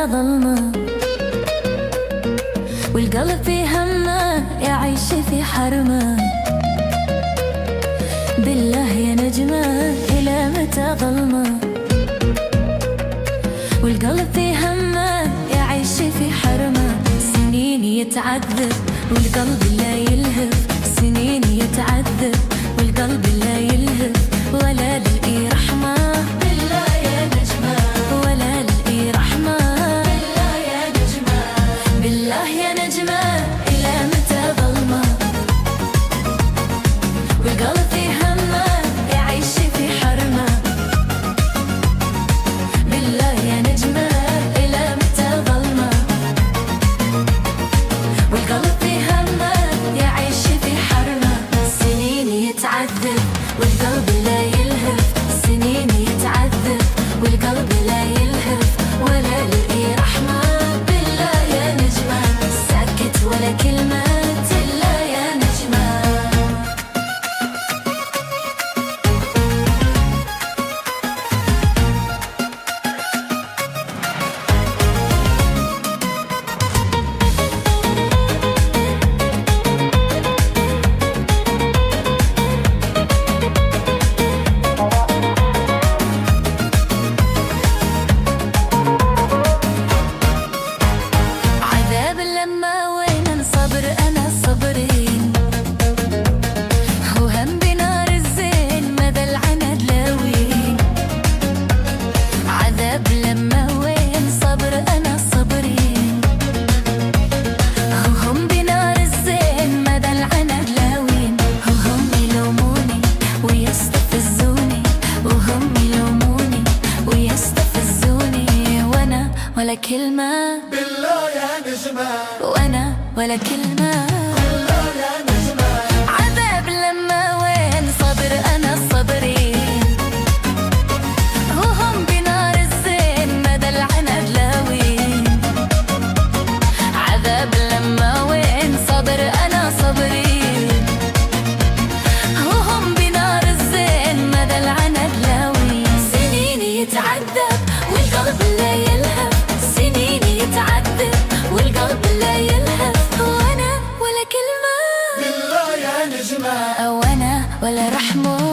ظلمة، والقلب في همه يعيش في حرمه. بالله يا نجمة إلى متى ظلمة، والقلب في همه يعيش في حرمه. سنين يتعذب والقلب لا يلهف، سنين يتعذب والقلب لا يلهف، ولا لقي رحمة. بالله يا نجمة ولا لقي رحمة. بالله يا نجمة، بالله يا نجمة إلى متى ظلمة، والقلب في همه يعيش في حرمه. بالله يا نجمة إلى متى ظلمة، والقلب في همه يعيش في حرمه. سنين يتعذب والقلب لا يلهف، سنين يتعذب والقلب لا يلهف، ولا لقي رحمة. بالله يا نجمة ساكت ولا كلمة إلا يا نجمة. عذاب لما وين صبر أنا صبرين، وهم بنار الزين مدى العند لاوين. عذاب لما وين صبر أنا صبرين، وهم بنار الزين مدى العند لاوين. وهم يلوموني ويستفزوني، وهم يلوموني ويستفزوني، وأنا ولا كلمة. بالله يا نجمة وأنا ولا كلمة. بالله يا نجمة عذاب لما وين صبر أنا صبرين، وهم بنار الزين مدى العنب لاوين. عذاب لما وين صبر أنا صبرين، وهم بنار الزين مدى العنب لاوين. سنين يتعذب والقلب لا يلهف، سنين يتعذب والقلب لا يلهف، وأنا ولا كلمة. بالله يا نجمة وأنا ولا رحمة.